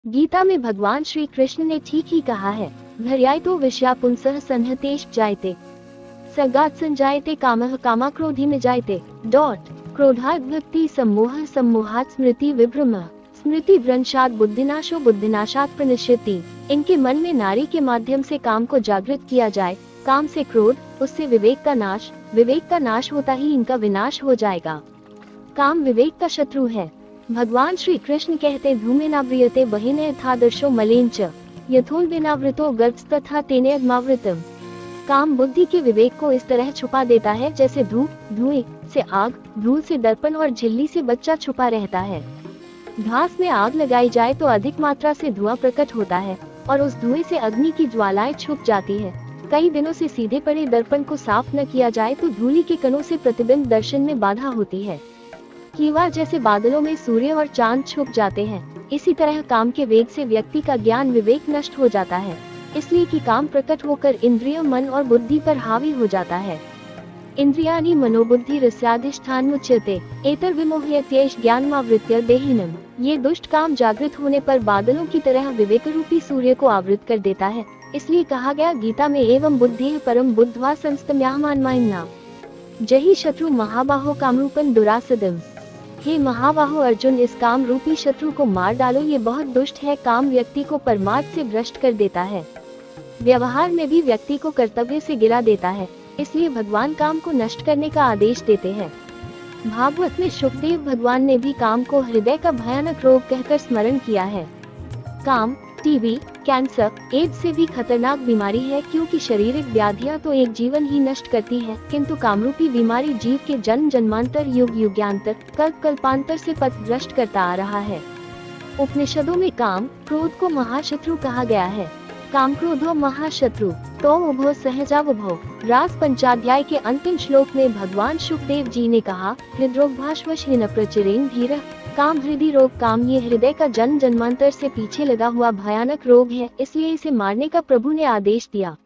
गीता में भगवान श्री कृष्ण ने ठीक ही कहा है, घर्यायतो विषया पुंसः संहतेश जायते, सगात् संजायते कामः कामाक्रोधी में जायते। क्रोधात् भक्ति सम्मोह सम्मोहात् स्मृति विभ्रमः, स्मृति भ्रंशात् बुद्धिनाशो बुद्धिनाशात् प्रणश्यति। इनके मन में नारी के माध्यम से काम को जागृत किया जाए, काम से क्रोध, उससे विवेक का नाश होता ही इनका विनाश हो जाएगा। काम विवेक का शत्रु है। भगवान श्री कृष्ण कहते धूमेनाव्रियते बहिनेऽर्थादर्शो मलेन च यथोन्विनावृतो गर्भस्तथा तेनेऽग्मावृतम्। काम बुद्धि के विवेक को इस तरह छुपा देता है जैसे धुएं से आग, धूल से दर्पण और झिल्ली से बच्चा छुपा रहता है। घास में आग लगाई जाए तो अधिक मात्रा से धुआं प्रकट होता है और उस धुएं से अग्नि की ज्वालाएं छुप जाती है। कई दिनों से सीधे पड़े दर्पण को साफ न किया जाए तो धूली के कणों से प्रतिबिंब दर्शन में बाधा होती है। कीवा जैसे बादलों में सूर्य और चांद छुप जाते हैं, इसी तरह काम के वेग से व्यक्ति का ज्ञान विवेक नष्ट हो जाता है, इसलिए कि काम प्रकट होकर इंद्रिय, मन और बुद्धि पर हावी हो जाता है। इंद्रियाणि मनोबुद्धि रस्याधिष्ठानमुच्यते एतर विमोह्यत्येष ज्ञानमावृत्य देहिनम्। ये दुष्ट काम जागृत होने पर बादलों की तरह विवेक रूपी सूर्य को आवृत कर देता है, इसलिए कहा गया गीता में एवं बुद्धि परम बुद्ध्वा संस्तम्याहमानमायिना जहि शत्रु महाबाहो कामरूपं दुरासदम्। हे महाबाहो अर्जुन, इस काम रूपी शत्रु को मार डालो, ये बहुत दुष्ट है। काम व्यक्ति को परमार्थ से भ्रष्ट कर देता है, व्यवहार में भी व्यक्ति को कर्तव्य से गिरा देता है, इसलिए भगवान काम को नष्ट करने का आदेश देते हैं। भागवत में शुकदेव भगवान ने भी काम को हृदय का भयानक रोग कहकर स्मरण किया है। काम टीबी, कैंसर, एड्स से भी खतरनाक बीमारी है, क्योंकि शारीरिक व्याधियां तो एक जीवन ही नष्ट करती है, किंतु कामरूपी बीमारी जीव के जन्म जन्मांतर, युग युगांतर, कल्प कल्पांतर से पथ भ्रष्ट करता आ रहा है। उपनिषदों में काम क्रोध को महाशत्रु कहा गया है। काम क्रोधो महाशत्रु तो उभो सहजावभो। रास पंचाध्याय के अंतिम श्लोक में भगवान शुकदेव जी ने कहा, हृदरोग भाष्वशीन प्रचुरेन धीरः। काम हृदय रोग, काम ये हृदय का जन्म जन्मांतर से पीछे लगा हुआ भयानक रोग है, इसलिए इसे मारने का प्रभु ने आदेश दिया,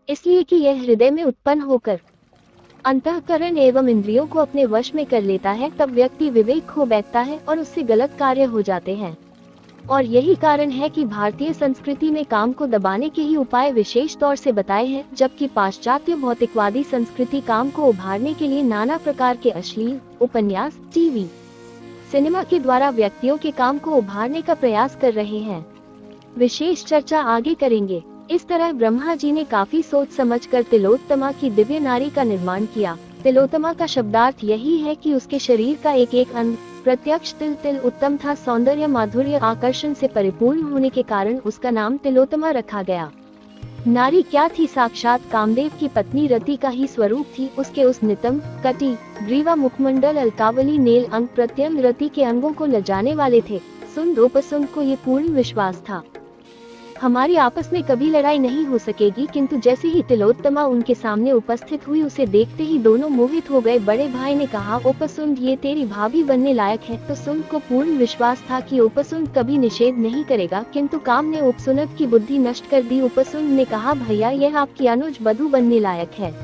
इसलिए कि यह हृदय में उत्पन्न होकर अंतःकरण एवं इंद्रियों को अपने वश में कर लेता है। तब व्यक्ति विवेक खो बैठता है और उससे गलत कार्य हो जाते हैं। और यही कारण है कि भारतीय संस्कृति में काम को दबाने के ही उपाय विशेष तौर से बताए हैं, जबकि पाश्चात्य भौतिकवादी संस्कृति काम को उभारने के लिए नाना प्रकार के अश्लील उपन्यास, टीवी, सिनेमा के द्वारा व्यक्तियों के काम को उभारने का प्रयास कर रहे हैं। विशेष चर्चा आगे करेंगे। इस तरह ब्रह्मा जी ने काफी सोच समझकर तिलोत्तमा की दिव्य नारी का निर्माण किया। तिलोत्तमा का शब्दार्थ यही है कि उसके शरीर का एक एक अंग प्रत्यक्ष तिल उत्तम था, सौंदर्य, माधुर्य, आकर्षण से परिपूर्ण होने के कारण उसका नाम तिलोत्तमा रखा गया। नारी क्या थी? साक्षात कामदेव की पत्नी रति का ही स्वरूप थी। उसके उस नितंब, कटी, ग्रीवा, मुखमंडल, अलकावली, नेल अंग प्रत्यंग रति के अंगों को लजाने वाले थे। सुंद उपसुंद को ये पूर्ण विश्वास था, हमारी आपस में कभी लड़ाई नहीं हो सकेगी, किंतु जैसे ही तिलोत्तमा उनके सामने उपस्थित हुई, उसे देखते ही दोनों मोहित हो गए। बड़े भाई ने कहा, उपसुंद, ये तेरी भाभी बनने लायक है। तो सुंद को पूर्ण विश्वास था कि उपसुंद कभी निषेध नहीं करेगा, किंतु काम ने उपसुंद की बुद्धि नष्ट कर दी। उपसुंद ने कहा, भैया, यह आपकी अनुज बधू बनने लायक है।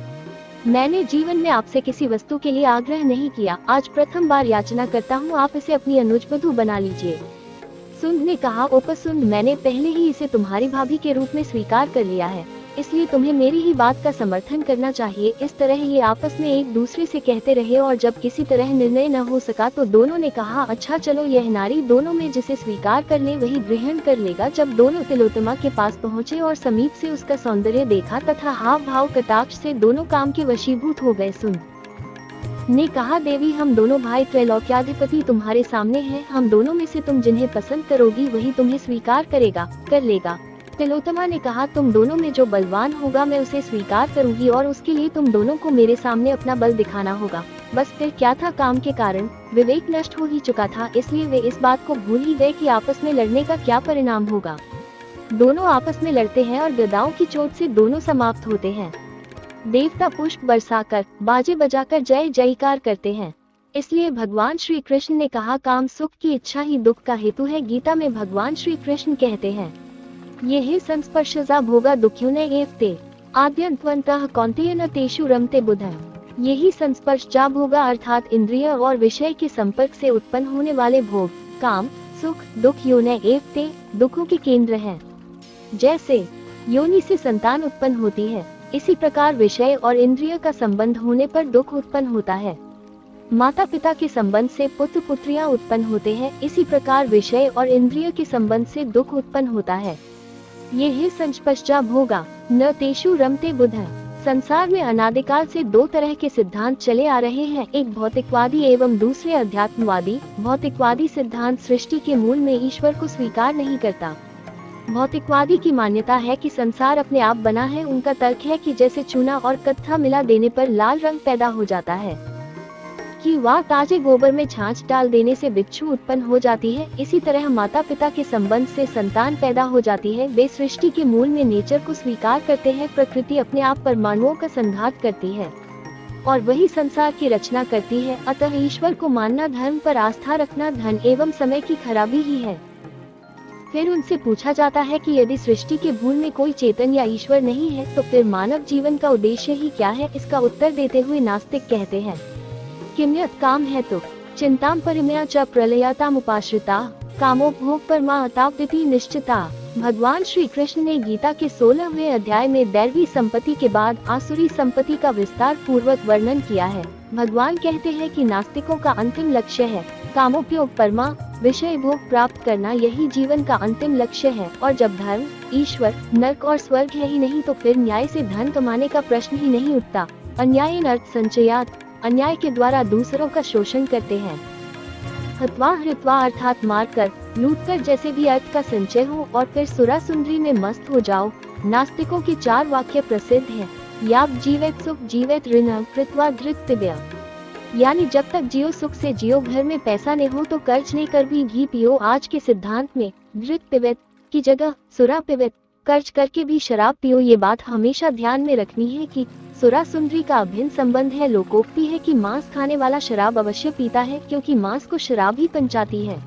मैंने जीवन में आपसे किसी वस्तु के लिए आग्रह नहीं किया, आज प्रथम बार याचना करता हूँ, आप इसे अपनी अनुज बधू बना लीजिए। सुंद ने कहा, उपसुंद, मैंने पहले ही इसे तुम्हारी भाभी के रूप में स्वीकार कर लिया है, इसलिए तुम्हें मेरी ही बात का समर्थन करना चाहिए। इस तरह ये आपस में एक दूसरे से कहते रहे और जब किसी तरह निर्णय न हो सका तो दोनों ने कहा, अच्छा चलो, यह नारी दोनों में जिसे स्वीकार कर ले वही ग्रहण कर लेगा। जब दोनों तिलोत्तमा के पास पहुँचे और समीप से उसका सौंदर्य देखा तथा हाव भाव कटाक्ष से दोनों काम के वशीभूत हो गए। सुंद ने कहा, देवी, हम दोनों भाई त्रैलोक्याधिपति तुम्हारे सामने हैं, हम दोनों में से तुम जिन्हें पसंद करोगी वही तुम्हें स्वीकार कर लेगा। तिलोत्तमा ने कहा, तुम दोनों में जो बलवान होगा मैं उसे स्वीकार करूंगी और उसके लिए तुम दोनों को मेरे सामने अपना बल दिखाना होगा। बस फिर क्या था, काम के कारण विवेक नष्ट हो ही चुका था, इसलिए वे इस बात को भूल ही गए कि आपस में लड़ने का क्या परिणाम होगा। दोनों आपस में लड़ते हैं और गदाओं की चोट से दोनों समाप्त होते हैं। देवता पुष्प बरसाकर, बाजे बजाकर जय जयकार करते हैं। इसलिए भगवान श्री कृष्ण ने कहा, काम सुख की इच्छा ही दुख का हेतु है। गीता में भगवान श्री कृष्ण कहते हैं, ये ही संस्पर्शजा भोगा दुख्युने एव ते आद्यंत्वन्तः कौन्तेय न तेषु रमते बुधः। यही संस्पर्श जा भोगा अर्थात इंद्रिय और विषय के संपर्क से उत्पन्न होने वाले भोग, काम, सुख दुख योनि एव ते दुखों के केंद्र हैं। जैसे योनि से संतान उत्पन्न होती है, इसी प्रकार विषय और इंद्रिय का संबंध होने पर दुख उत्पन्न होता है। माता पिता के संबंध से पुत्र पुत्रियां उत्पन्न होते हैं, इसी प्रकार विषय और इंद्रिय के संबंध से दुख उत्पन्न होता है। ये ही संस्पष्टा भोगा न तेषु रमते बुधः। संसार में अनादिकाल से दो तरह के सिद्धांत चले आ रहे हैं, एक भौतिकवादी एवं दूसरे अध्यात्मवादी। भौतिकवादी सिद्धांत सृष्टि के मूल में ईश्वर को स्वीकार नहीं करता। भौतिकवादी की मान्यता है कि संसार अपने आप बना है। उनका तर्क है कि जैसे चूना और कत्था मिला देने पर लाल रंग पैदा हो जाता है, कि वह ताजे गोबर में छाछ डाल देने से बिच्छू उत्पन्न हो जाती है, इसी तरह माता पिता के संबंध से संतान पैदा हो जाती है। वे सृष्टि के मूल में नेचर को स्वीकार करते हैं। प्रकृति अपने आप परमाणुओं का संघात करती है और वही संसार की रचना करती है। अतः ईश्वर को मानना, धर्म पर आस्था रखना धन एवं समय की खराबी ही है। फिर उनसे पूछा जाता है कि यदि सृष्टि के मूल में कोई चेतन या ईश्वर नहीं है तो फिर मानव जीवन का उद्देश्य ही क्या है। इसका उत्तर देते हुए नास्तिक कहते हैं, किम्यत काम है तो चिंताम परिमया च प्रलयाताम उपाश्रिता कामोपभोग परमाताप्ति निश्चिता। भगवान श्री कृष्ण ने गीता के 16वें अध्याय में दैवी संपत्ति के बाद आसुरी संपत्ति का विस्तार पूर्वक वर्णन किया है। भगवान कहते हैं कि नास्तिकों का अंतिम लक्ष्य है कामोपयोग परमा विषय भोग प्राप्त करना, यही जीवन का अंतिम लक्ष्य है। और जब धर्म, ईश्वर, नरक और स्वर्ग है ही नहीं तो फिर न्याय से धन कमाने का प्रश्न ही नहीं उठता। अन्यायेन अर्थ संचयात, अन्याय के द्वारा दूसरों का शोषण करते हैं। हत्वा हृत्वा अर्थात मार कर, लूट कर, जैसे भी अर्थ का संचय हो और फिर सुरा सुंदरी में मस्त हो जाओ। नास्तिकों के 4 वाक्य प्रसिद्ध हैं। याव जीवेत सुख जीवेत ऋण कृत्वा धृत्य, यानी जब तक जियो सुख से जियो, घर में पैसा नहीं हो तो कर्ज लेकर भी घी पियो। आज के सिद्धांत में धृत पिबेत की जगह सुरा पिबेत, कर्ज करके भी शराब पियो। ये बात हमेशा ध्यान में रखनी है कि सुरा सुंदरी का अभिन्न संबंध है। लोकोक्ति है कि मांस खाने वाला शराब अवश्य पीता है, क्योंकि मांस को शराब ही पंचाती है,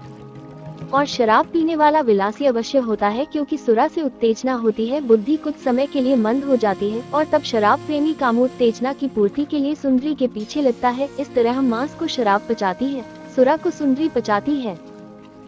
और शराब पीने वाला विलासी अवश्य होता है, क्योंकि सुरा से उत्तेजना होती है। बुद्धि कुछ समय के लिए मंद हो जाती है और तब शराब प्रेमी कामोत्तेजना की पूर्ति के लिए सुंदरी के पीछे लगता है। इस तरह मांस को शराब पचाती है, सुरा को सुंदरी पचाती है।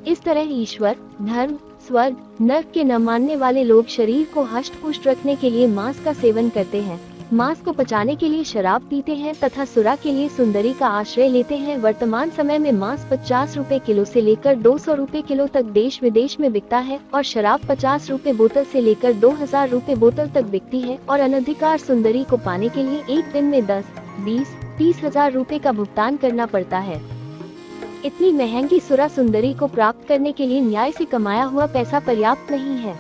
इस तरह ईश्वर, धर्म, स्वर्ग, नरक के न मानने वाले लोग शरीर को हष्ट पुष्ट रखने के लिए मांस का सेवन करते हैं, मांस को पचाने के लिए शराब पीते हैं तथा सुरा के लिए सुंदरी का आश्रय लेते हैं। वर्तमान समय में मांस 50 रुपए किलो से लेकर 200 रुपए किलो तक देश विदेश में बिकता है और शराब 50 रुपए बोतल से लेकर 2000 रुपए बोतल तक बिकती है। और अनधिकार सुंदरी को पाने के लिए एक दिन में 10, 20, 30 हजार रुपए का भुगतान करना पड़ता है। इतनी महंगी सुरा सुंदरी को प्राप्त करने के लिए न्याय से कमाया हुआ पैसा पर्याप्त नहीं है।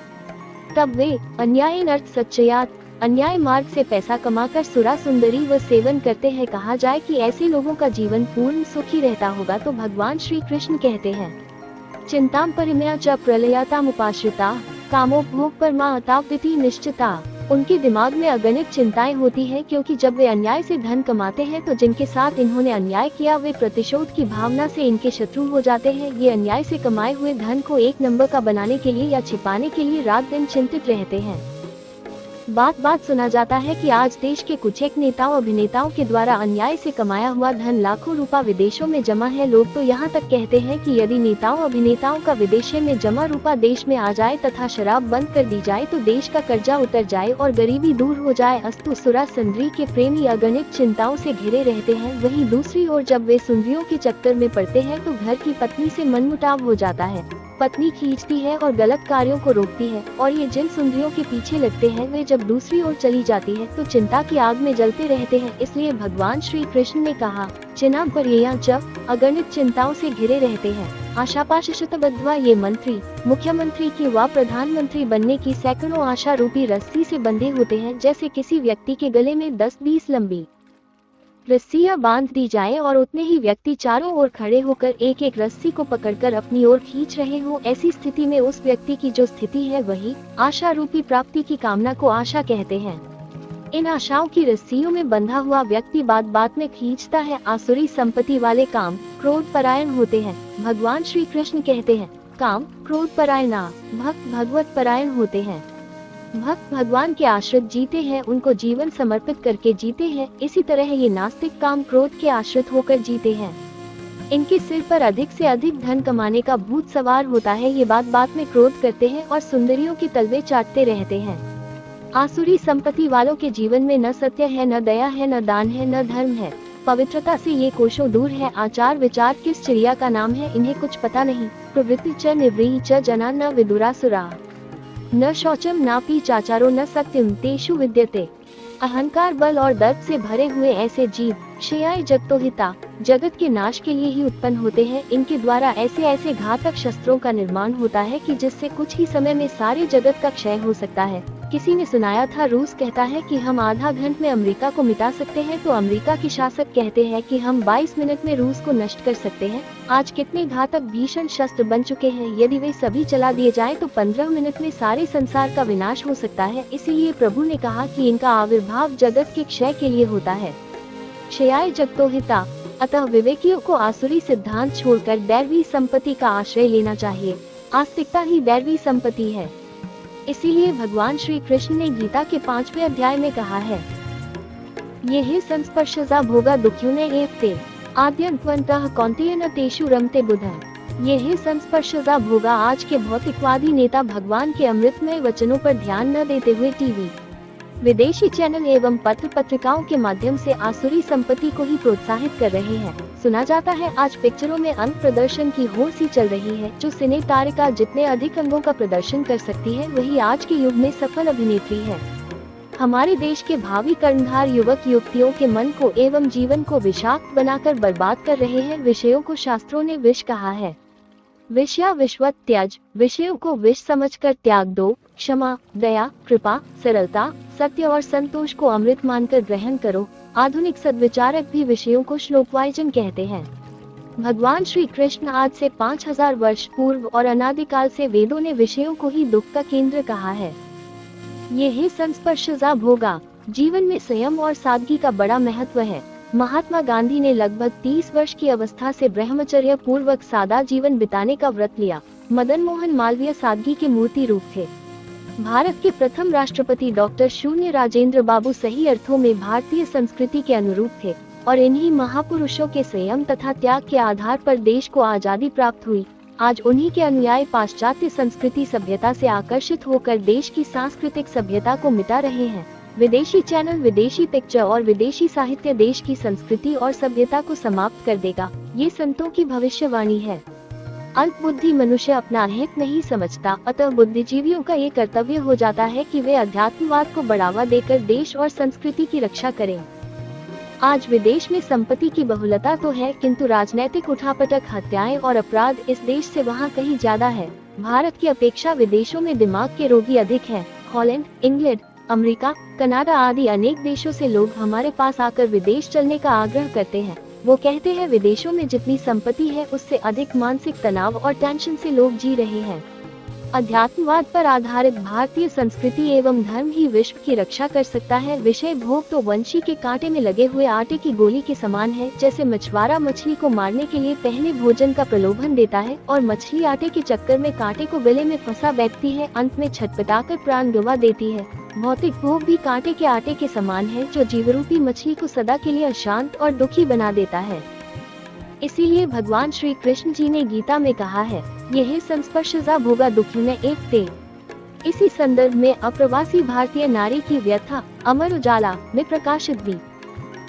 तब वे अन्यायेन अर्थ सच्चयात, अन्याय मार्ग से पैसा कमाकर सुरा सुंदरी व सेवन करते हैं। कहा जाए कि ऐसे लोगों का जीवन पूर्ण सुखी रहता होगा तो भगवान श्री कृष्ण कहते हैं, चिंताम परिमया च प्रलयाताम उपाश्रिता कामोपभोग परमाताप्ति निश्चिता। उनके दिमाग में अगणित चिंताएं होती हैं, क्योंकि जब वे अन्याय से धन कमाते हैं तो जिनके साथ इन्होंने अन्याय किया वे प्रतिशोध की भावना से इनके शत्रु हो जाते हैं। ये अन्याय से कमाए हुए धन को एक नंबर का बनाने के लिए या छिपाने के लिए रात दिन चिंतित रहते हैं। बात बात सुना जाता है कि आज देश के कुछ एक नेताओं अभिनेताओं के द्वारा अन्याय से कमाया हुआ धन लाखों रुपया विदेशों में जमा है। लोग तो यहाँ तक कहते हैं कि यदि नेताओं अभिनेताओं का विदेशों में जमा रुपया देश में आ जाए तथा शराब बंद कर दी जाए तो देश का कर्जा उतर जाए और गरीबी दूर हो जाए। अस्तु सुरा सुंदरी के प्रेमी अगणित चिंताओं से घिरे रहते हैं। वहीं दूसरी ओर जब वे सुंदरियों के चक्कर में पड़ते हैं तो घर की पत्नी से मनमुटाव हो जाता है। पत्नी खींचती है और गलत कार्यों को रोकती है, और ये जिन सुंदरियों के पीछे लगते हैं वे जब दूसरी ओर चली जाती है तो चिंता की आग में जलते रहते हैं। इसलिए भगवान श्री कृष्ण ने कहा, चिना पर्यया च, अगणित चिंताओं से घिरे रहते हैं। आशापाशशतबद्ध्वा, ये मंत्री, मुख्यमंत्री की व प्रधानमंत्री बनने की सैकड़ों आशा रूपी रस्सी से बंधे होते हैं। जैसे किसी व्यक्ति के गले में 10-20 लंबी रस्सियां बांध दी जाए और उतने ही व्यक्ति चारों ओर खड़े होकर एक एक रस्सी को पकड़कर अपनी ओर खींच रहे हो। ऐसी स्थिति में उस व्यक्ति की जो स्थिति है वही आशा रूपी प्राप्ति की कामना को आशा कहते हैं। इन आशाओं की रस्सियों में बंधा हुआ व्यक्ति बात बात में खींचता है। आसुरी संपत्ति वाले काम क्रोध परायण होते हैं। भगवान श्री कृष्ण कहते हैं, काम क्रोध परायणा, भक्त भगवत परायण होते हैं। भक्त भगवान के आश्रित जीते हैं, उनको जीवन समर्पित करके जीते हैं। इसी तरह ये नास्तिक काम क्रोध के आश्रित होकर जीते हैं। इनके सिर पर अधिक से अधिक धन कमाने का भूत सवार होता है। ये बात बात में क्रोध करते हैं और सुंदरियों की तलवे चाटते रहते हैं। आसुरी संपत्ति वालों के जीवन में न सत्य है, न दया है, न दान है, न धर्म है। पवित्रता से ये कोशों दूर है। आचार विचार किस चिड़िया का नाम है, इन्हें कुछ पता नहीं। प्रवृत्ति च निव्रीहि च जना न विदुरासुरा, न शौचम नापि चाचारो न सत्यम तेषु विद्यते। अहंकार, बल और दर्प से भरे हुए ऐसे जीव क्षयाय जगतोहिता, जगत के नाश के लिए ही उत्पन्न होते हैं। इनके द्वारा ऐसे ऐसे घातक शस्त्रों का निर्माण होता है कि जिससे कुछ ही समय में सारे जगत का क्षय हो सकता है। किसी ने सुनाया था, रूस कहता है कि हम आधा घंटे में अमेरिका को मिटा सकते हैं, तो अमेरिका के शासक कहते हैं कि हम 22 मिनट में रूस को नष्ट कर सकते हैं। आज कितने घातक भीषण शस्त्र बन चुके हैं, यदि वे सभी चला दिए जाएं तो 15 मिनट में सारे संसार का विनाश हो सकता है। इसीलिए प्रभु ने कहा कि इनका आविर्भाव जगत के क्षय के लिए होता है। क्षयाय जगतोहिता। अतः विवेकियों को आसुरी सिद्धांत छोड़कर दैवी संपत्ति का आश्रय लेना चाहिए। आस्तिकता ही दैवी संपत्ति है। इसीलिए भगवान श्री कृष्ण ने गीता के 5वें अध्याय में कहा है, ये ही संस्पर्शजा भोगा दुःख्युने एवते आद्यन्त्वन्तः कौन्तेय न तेषु रमते बुधः। ये ही संस्पर्शजा भोगा। आज के भौतिकवादी नेता भगवान के अमृतमय वचनों पर ध्यान न देते हुए टीवी, विदेशी चैनल एवं पत्र पत्रिकाओं के माध्यम से आसुरी संपत्ति को ही प्रोत्साहित कर रहे हैं। सुना जाता है आज पिक्चरों में अंग प्रदर्शन की होड़ सी चल रही है। जो सिने तारिका जितने अधिक अंगों का प्रदर्शन कर सकती है, वही आज के युग में सफल अभिनेत्री है। हमारे देश के भावी कर्णधार युवक युवतियों के मन को एवं जीवन को विषाक्त बनाकर बर्बाद कर रहे हैं। विषयों को शास्त्रों ने विष कहा है। विषया विश्वत त्याज, विषयों को विष समझकर त्याग दो। क्षमा, दया, कृपा, सरलता, सत्य और संतोष को अमृत मानकर ग्रहण करो। आधुनिक सद्विचारक भी विषयों को श्लोकवायजन कहते हैं। भगवान श्री कृष्ण आज से 5000 वर्ष पूर्व और अनादिकाल से वेदों ने विषयों को ही दुख का केंद्र कहा है। ये ही संस्पर्शजा भोगा। जीवन में संयम और सादगी का बड़ा महत्व है। महात्मा गांधी ने लगभग 30 वर्ष की अवस्था से ब्रह्मचर्य पूर्वक सादा जीवन बिताने का व्रत लिया। मदन मोहन मालवीय सादगी के मूर्ति रूप थे। भारत के प्रथम राष्ट्रपति डॉक्टर शून्य राजेंद्र बाबू सही अर्थों में भारतीय संस्कृति के अनुरूप थे और इन्हीं महापुरुषों के संयम तथा त्याग के आधार पर देश को आजादी प्राप्त हुई। आज उन्हीं के अनुयायी पाश्चात्य संस्कृति सभ्यता से आकर्षित होकर देश की सांस्कृतिक सभ्यता को मिटा रहे हैं। विदेशी चैनल, विदेशी पिक्चर और विदेशी साहित्य देश की संस्कृति और सभ्यता को समाप्त कर देगा। ये संतों की भविष्यवाणी है। अल्प बुद्धि मनुष्य अपना हित नहीं समझता, अतः बुद्धिजीवियों का ये कर्तव्य हो जाता है कि वे अध्यात्मवाद को बढ़ावा देकर देश और संस्कृति की रक्षा करें। आज विदेश में संपत्ति की बहुलता तो है, किंतु राजनैतिक उठापटक, हत्याएं और अपराध इस देश से वहाँ कहीं ज्यादा है। भारत की अपेक्षा विदेशों में दिमाग के रोगी अधिक हैं। हॉलैंड, इंग्लैंड, अमेरिका, कनाडा आदि अनेक देशों से लोग हमारे पास आकर विदेश चलने का आग्रह करते हैं। वो कहते हैं विदेशों में जितनी संपत्ति है उससे अधिक मानसिक तनाव और टेंशन से लोग जी रहे हैं। अध्यात्मवाद पर आधारित भारतीय संस्कृति एवं धर्म ही विश्व की रक्षा कर सकता है। विषय भोग तो वंशी के कांटे में लगे हुए आटे की गोली के समान है। जैसे मछुआरा मछली को मारने के लिए पहले भोजन का प्रलोभन देता है और मछली आटे के चक्कर में कांटे को गले में फंसा बैठती है, अंत में छटपटाकर प्राण गंवा देती है। भौतिक भोग भी कांटे के आटे के समान है, जो जीवरूपी मछली को सदा के लिए अशांत और दुखी बना देता है। इसीलिए भगवान श्री कृष्ण जी ने गीता में कहा है, यह संस्पर्शजा भोगा दुःख्युने एवते। इसी संदर्भ में अप्रवासी भारतीय नारी की व्यथा अमर उजाला में प्रकाशित भी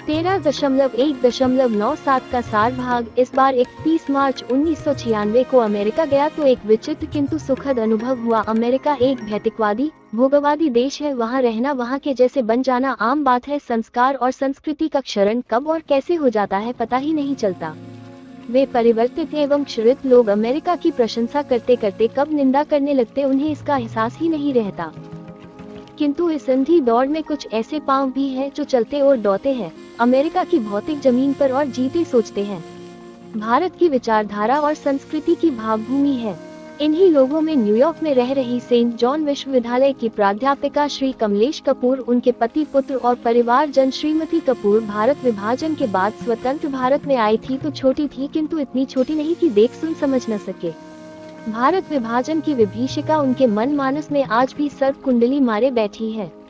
13.1.97 का सार भाग इस बार 31 मार्च 1996 को अमेरिका गया तो एक विचित्र किंतु सुखद अनुभव हुआ। अमेरिका एक भौतिकवादी भोगवादी देश है। वहाँ रहना, वहाँ के जैसे बन जाना आम बात है। संस्कार और संस्कृति का क्षरण कब और कैसे हो जाता है पता ही नहीं चलता। वे परिवर्तित एवं क्षुरित लोग अमेरिका की प्रशंसा करते करते कब निंदा करने लगते उन्हें इसका एहसास ही नहीं रहता। किंतु इस अंधी दौड़ में कुछ ऐसे पांव भी हैं जो चलते और दौड़ते हैं अमेरिका की भौतिक जमीन पर और जीते सोचते हैं। भारत की विचारधारा और संस्कृति की भावभूमि है। इन्हीं लोगों में न्यूयॉर्क में रह रही सेंट जॉन विश्वविद्यालय की प्राध्यापिका श्री कमलेश कपूर, उनके पति, पुत्र और परिवारजन श्रीमती कपूर भारत विभाजन के बाद स्वतंत्र भारत में आई थी तो छोटी थी, किंतु इतनी छोटी नहीं कि देख सुन समझ न सके। भारत विभाजन की विभीषिका उनके मन मानस में आज भी सर्व कुंडली मारे बैठी है।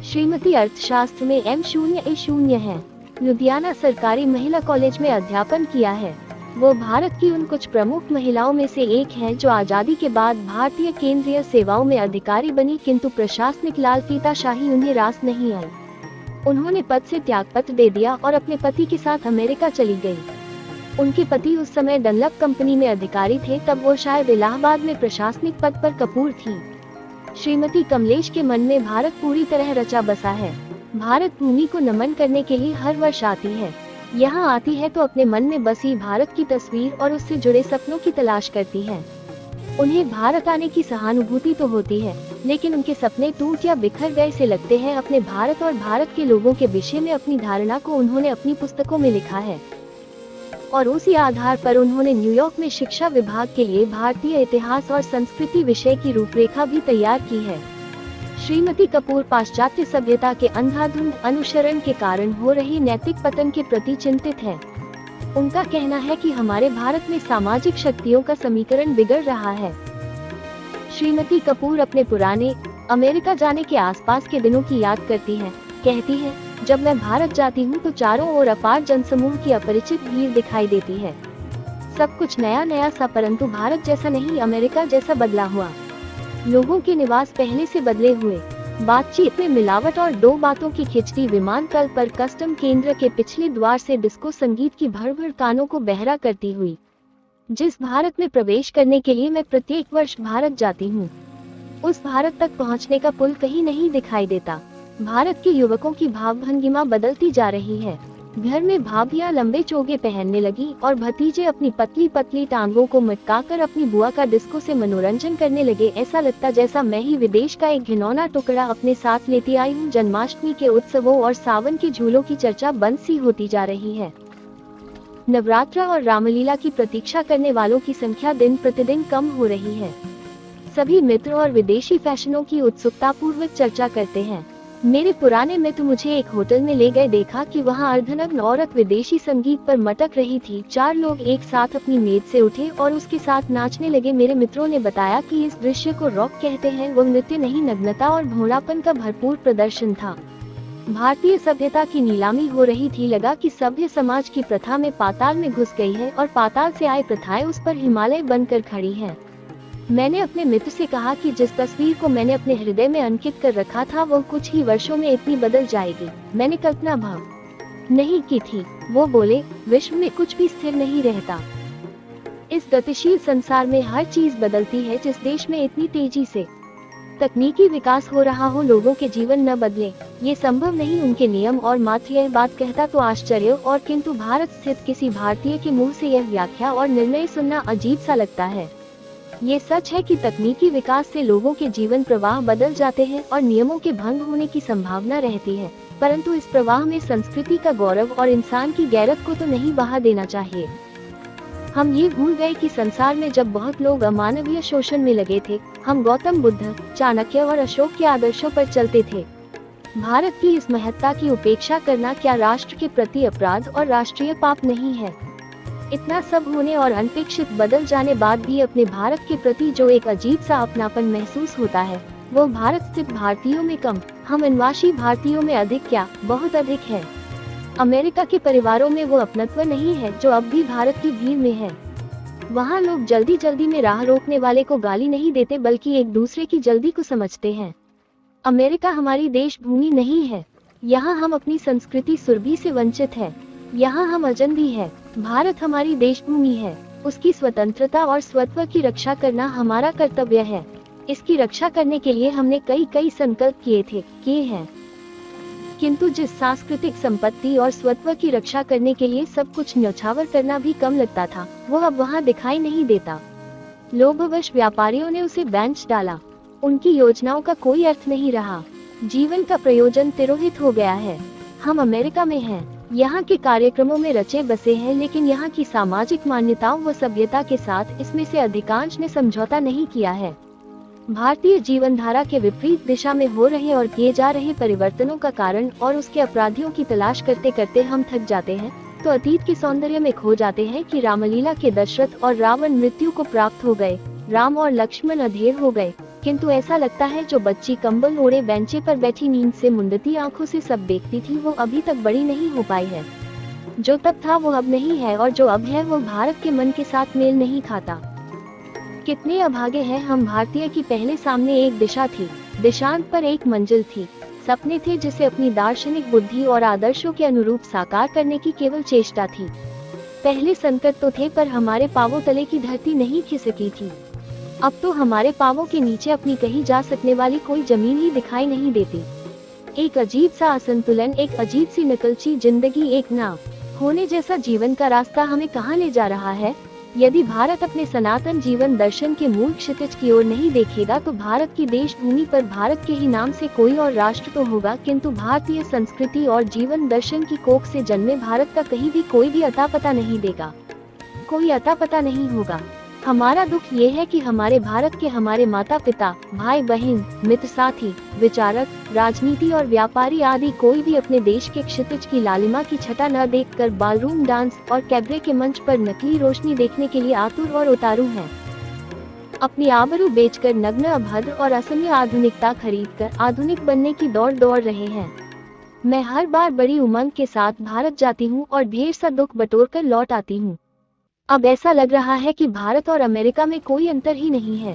श्रीमती अर्थशास्त्र में M.A. है। लुधियाना सरकारी महिला कॉलेज में अध्यापन किया है। वो भारत की उन कुछ प्रमुख महिलाओं में से एक हैं जो आजादी के बाद भारतीय केंद्रीय सेवाओं में अधिकारी बनी, किंतु प्रशासनिक लालफीताशाही उन्हें रास नहीं आई। उन्होंने पद से त्यागपत्र दे दिया और अपने पति के साथ अमेरिका चली गई। उनके पति उस समय डनलप कंपनी में अधिकारी थे, तब वो शायद इलाहाबाद में प्रशासनिक पद पर कपूर थी। श्रीमती कमलेश के मन में भारत पूरी तरह रचा बसा है। भारत भूमि को नमन करने के लिए हर वर्ष आती है। यहाँ आती है तो अपने मन में बसी भारत की तस्वीर और उससे जुड़े सपनों की तलाश करती है। उन्हें भारत आने की सहानुभूति तो होती है, लेकिन उनके सपने टूट या बिखर गए से लगते हैं। अपने भारत और भारत के लोगों के विषय में अपनी धारणा को उन्होंने अपनी पुस्तकों में लिखा है और उसी आधार पर उन्होंने न्यूयॉर्क में शिक्षा विभाग के लिए भारतीय इतिहास और संस्कृति विषय की रूपरेखा भी तैयार की है। श्रीमती कपूर पाश्चात्य सभ्यता के अंधाधुंध अनुसरण के कारण हो रही नैतिक पतन के प्रति चिंतित है। उनका कहना है कि हमारे भारत में सामाजिक शक्तियों का समीकरण बिगड़ रहा है। श्रीमती कपूर अपने पुराने अमेरिका जाने के आसपास के दिनों की याद करती हैं। कहती है, जब मैं भारत जाती हूँ तो चारों ओर अपार जनसमूह की अपरिचित भीड़ दिखाई देती है। सब कुछ नया नया सा, परंतु भारत जैसा नहीं, अमेरिका जैसा बदला हुआ। लोगों के निवास पहले से बदले हुए, बातचीत में मिलावट और दो बातों की खिचड़ी। विमानतल पर कस्टम केंद्र के पिछले द्वार से डिस्को संगीत की भर कानों को बहरा करती हुई। जिस भारत में प्रवेश करने के लिए मैं प्रत्येक वर्ष भारत जाती हूँ, उस भारत तक पहुँचने का पुल कहीं नहीं दिखाई देता। भारत के युवकों की भावभंगिमा बदलती जा रही है। घर में भाभियां लंबे चोगे पहनने लगी और भतीजे अपनी पतली पतली टांगों को मटकाकर अपनी बुआ का डिस्को से मनोरंजन करने लगे। ऐसा लगता जैसा मैं ही विदेश का एक घिनौना टुकड़ा अपने साथ लेती आई हूँ। जन्माष्टमी के उत्सवों और सावन के झूलों की चर्चा बंद सी होती जा रही है। नवरात्र और रामलीला की प्रतीक्षा करने वालों की संख्या दिन प्रतिदिन कम हो रही है। सभी मित्र और विदेशी फैशनों की उत्सुकता पूर्वक चर्चा करते हैं। मेरे पुराने मित्र मुझे एक होटल में ले गए। देखा कि वहां अर्धनग्न औरत विदेशी संगीत पर मटक रही थी। 4 लोग एक साथ अपनी मेज से उठे और उसके साथ नाचने लगे। मेरे मित्रों ने बताया कि इस दृश्य को रॉक कहते हैं। वो नृत्य नहीं, नग्नता और भोलापन का भरपूर प्रदर्शन था। भारतीय सभ्यता की नीलामी हो रही थी। लगा कि सभ्य समाज की प्रथा में पाताल में घुस गई है और पाताल से आए प्रथाएं उस पर हिमालय बनकर खड़ी हैं। मैंने अपने मित्र से कहा कि जिस तस्वीर को मैंने अपने हृदय में अंकित कर रखा था वो कुछ ही वर्षों में इतनी बदल जाएगी, मैंने कल्पना भाव नहीं की थी। वो बोले, विश्व में कुछ भी स्थिर नहीं रहता। इस गतिशील संसार में हर चीज बदलती है। जिस देश में इतनी तेजी से तकनीकी विकास हो रहा हो, लोगों के जीवन न बदले, ये संभव नहीं। उनके नियम और मात्र यह बात कहता तो आश्चर्य और किंतु भारत स्थित किसी भारतीय के मुंह से यह व्याख्या और निर्णय सुनना अजीब सा लगता है। ये सच है कि तकनीकी विकास से लोगों के जीवन प्रवाह बदल जाते हैं और नियमों के भंग होने की संभावना रहती है, परंतु इस प्रवाह में संस्कृति का गौरव और इंसान की गैरत को तो नहीं बहा देना चाहिए। हम ये भूल गए कि संसार में जब बहुत लोग अमानवीय शोषण में लगे थे, हम गौतम बुद्ध, चाणक्य और अशोक के आदर्शों पर चलते थे। भारत की इस महत्ता की उपेक्षा करना क्या राष्ट्र के प्रति अपराध और राष्ट्रीय पाप नहीं है? इतना सब होने और अनपेक्षित बदल जाने बाद भी अपने भारत के प्रति जो एक अजीब सा अपनापन महसूस होता है, वो भारत स्थित भारतीयों में कम, हम अनवासी भारतीयों में अधिक, क्या बहुत अधिक है। अमेरिका के परिवारों में वो अपनत्व नहीं है जो अब भी भारत की भीड़ में है। वहाँ लोग जल्दी जल्दी में राह रोकने वाले को गाली नहीं देते, बल्कि एक दूसरे की जल्दी को समझते हैं। अमेरिका हमारी देश भूमि नहीं है। यहाँ हम अपनी संस्कृति सुरभि से वंचित है। यहाँ हम अजनबी है। भारत हमारी देश भूमि है। उसकी स्वतंत्रता और स्वत्व की रक्षा करना हमारा कर्तव्य है। इसकी रक्षा करने के लिए हमने कई संकल्प किए हैं, किंतु जिस सांस्कृतिक संपत्ति और स्वत्व की रक्षा करने के लिए सब कुछ न्यौछावर करना भी कम लगता था, वो अब वहाँ दिखाई नहीं देता। लोभवश व्यापारियों ने उसे बेंच डाला। उनकी योजनाओं का कोई अर्थ नहीं रहा। जीवन का प्रयोजन तिरोहित हो गया है। हम अमेरिका में हैं, यहाँ के कार्यक्रमों में रचे बसे हैं, लेकिन यहाँ की सामाजिक मान्यताओं व सभ्यता के साथ इसमें से अधिकांश ने समझौता नहीं किया है। भारतीय जीवन धारा के विपरीत दिशा में हो रहे और किए जा रहे परिवर्तनों का कारण और उसके अपराधियों की तलाश करते करते हम थक जाते हैं, तो अतीत के सौंदर्य में खो जाते हैं कि रामलीला के दशरथ और रावण मृत्यु को प्राप्त हो गए, राम और लक्ष्मण अधेर हो गए, किंतु ऐसा लगता है जो बच्ची कंबल ओढ़े बेंचे पर बैठी नींद से मुंडती आंखों से सब देखती थी, वो अभी तक बड़ी नहीं हो पाई है। जो तब था वो अब नहीं है, और जो अब है वो भारत के मन के साथ मेल नहीं खाता। कितने अभागे हैं हम भारतीय कि पहले सामने एक दिशा थी, दिशांत पर एक मंजिल थी, सपने थे जिसे अपनी दार्शनिक बुद्धि और आदर्शों के अनुरूप साकार करने की केवल चेष्टा थी। पहले संकट तो थे, पर हमारे पांवों तले की धरती नहीं खिसकी थी। अब तो हमारे पांवों के नीचे अपनी कही जा सकने वाली कोई जमीन ही दिखाई नहीं देती। एक अजीब सा असंतुलन, एक अजीब सी नकलची जिंदगी, एक ना होने जैसा जीवन का रास्ता हमें कहाँ ले जा रहा है। यदि भारत अपने सनातन जीवन दर्शन के मूल क्षितिज की ओर नहीं देखेगा तो भारत की देश भूमि पर भारत के ही नाम से कोई और राष्ट्र तो होगा, किंतु भारतीय संस्कृति और जीवन दर्शन की कोख से जन्मे भारत का कहीं भी कोई भी अता पता नहीं देगा, कोई अता पता नहीं होगा। हमारा दुख ये है कि हमारे भारत के हमारे माता पिता, भाई बहन, मित्र साथी, विचारक, राजनीति और व्यापारी आदि कोई भी अपने देश के क्षितिज की लालिमा की छटा न देखकर बालरूम डांस और कैबरे के मंच पर नकली रोशनी देखने के लिए आतुर और उतारू हैं। अपनी आबरू बेचकर नग्न, अभद्र और असम्य आधुनिकता खरीदकर आधुनिक बनने की दौड़ रहे हैं। मैं हर बार बड़ी उमंग के साथ भारत जाती हूँ और ढेर सा दुख बटोर कर लौट आती हूँ। अब ऐसा लग रहा है कि भारत और अमेरिका में कोई अंतर ही नहीं है।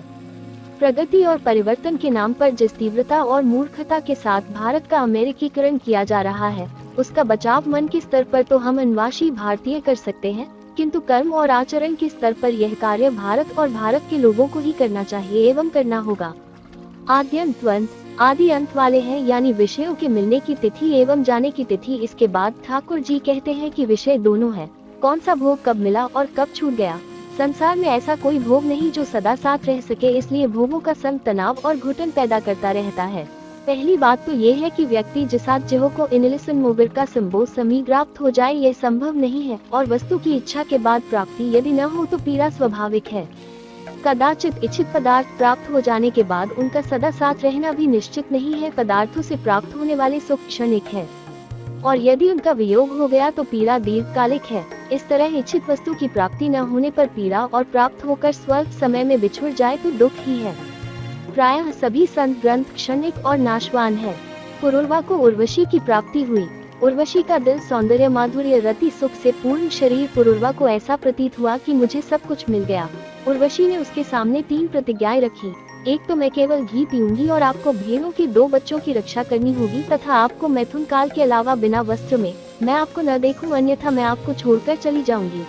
प्रगति और परिवर्तन के नाम पर जिस तीव्रता और मूर्खता के साथ भारत का अमेरिकीकरण किया जा रहा है, उसका बचाव मन के स्तर पर तो हम अनवासी भारतीय कर सकते हैं, किंतु कर्म और आचरण के स्तर पर यह कार्य भारत और भारत के लोगों को ही करना चाहिए एवं करना होगा। आदि अंत वाले हैं, यानी विषयों के मिलने की तिथि एवं जाने की तिथि। इसके बाद ठाकुर जी कहते हैं कि विषय दोनों है, कौन सा भोग कब मिला और कब छूट गया। संसार में ऐसा कोई भोग नहीं जो सदा साथ रह सके, इसलिए भोगों का संग तनाव और घुटन पैदा करता रहता है। पहली बात तो ये है कि व्यक्ति जिसात जिहो को इनलिसन मोबिर का संबोध समीग्राप्त हो जाए, यह संभव नहीं है, और वस्तु की इच्छा के बाद प्राप्ति यदि न हो तो पीड़ा स्वाभाविक है। कदाचित इच्छित पदार्थ प्राप्त हो जाने के बाद उनका सदा साथ रहना भी निश्चित नहीं है। पदार्थों से प्राप्त होने वाले सुख क्षणिक है, और यदि उनका वियोग हो गया तो पीड़ा दीर्घकालिक है। इस तरह इच्छित वस्तु की प्राप्ति न होने पर पीड़ा, और प्राप्त होकर स्वल्प समय में बिछुड़ जाए तो दुख ही है। प्रायः सभी संत ग्रंथ क्षणिक और नाशवान है। पुरुरवा को उर्वशी की प्राप्ति हुई। उर्वशी का दिल सौंदर्य, माधुर्य, रति, सुख से पूर्ण शरीर। पुरुरवा को ऐसा प्रतीत हुआ कि मुझे सब कुछ मिल गया। उर्वशी ने उसके सामने 3 प्रतिज्ञाएं रखी। एक तो मैं केवल घी पीऊंगी और आपको भेड़ों के 2 बच्चों की रक्षा करनी होगी, तथा आपको मैथुन काल के अलावा बिना वस्त्र में मैं आपको न देखूं, अन्यथा मैं आपको छोड़कर चली जाऊंगी।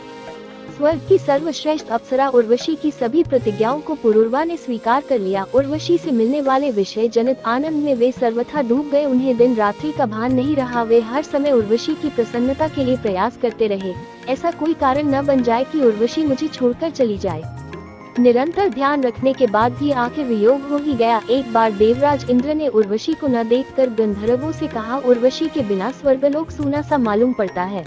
स्वर्ग की सर्वश्रेष्ठ अप्सरा उर्वशी की सभी प्रतिज्ञाओं को पुरुरवा ने स्वीकार कर लिया। उर्वशी से मिलने वाले विषय जनित आनंद में वे सर्वथा डूब गए। उन्हें दिन रात्रि का भान नहीं रहा। वे हर समय उर्वशी की प्रसन्नता के लिए प्रयास करते रहे। ऐसा कोई कारण न बन जाए कि उर्वशी मुझे छोड़कर चली जाए। निरंतर ध्यान रखने के बाद भी आखिर वियोग हो ही गया। एक बार देवराज इंद्र ने उर्वशी को न देखकर गंधर्वों से कहा, उर्वशी के बिना स्वर्गलोक सूना सा मालूम पड़ता है,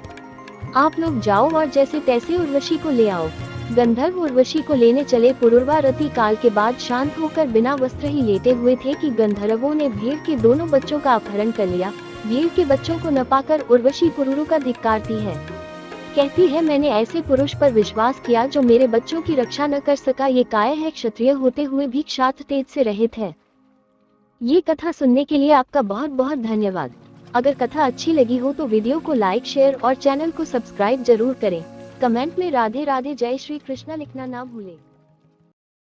आप लोग जाओ और जैसे तैसे उर्वशी को ले आओ। गंधर्व उर्वशी को लेने चले। पुरुरवा रति काल के बाद शांत होकर बिना वस्त्र ही लेटे हुए थे कि गंधर्वों ने भेड़ के दोनों बच्चों का अपहरण कर लिया। भेड़ के बच्चों को न पाकर उर्वशी पुरुरु का धिक्कारती है। कहती है, मैंने ऐसे पुरुष पर विश्वास किया जो मेरे बच्चों की रक्षा न कर सका। ये काय है, क्षत्रिय होते हुए भी क्षात्र तेज से रहित है। ये कथा सुनने के लिए आपका बहुत बहुत धन्यवाद। अगर कथा अच्छी लगी हो तो वीडियो को लाइक, शेयर और चैनल को सब्सक्राइब जरूर करें। कमेंट में राधे राधे जय श्री कृष्णा लिखना ना भूलें।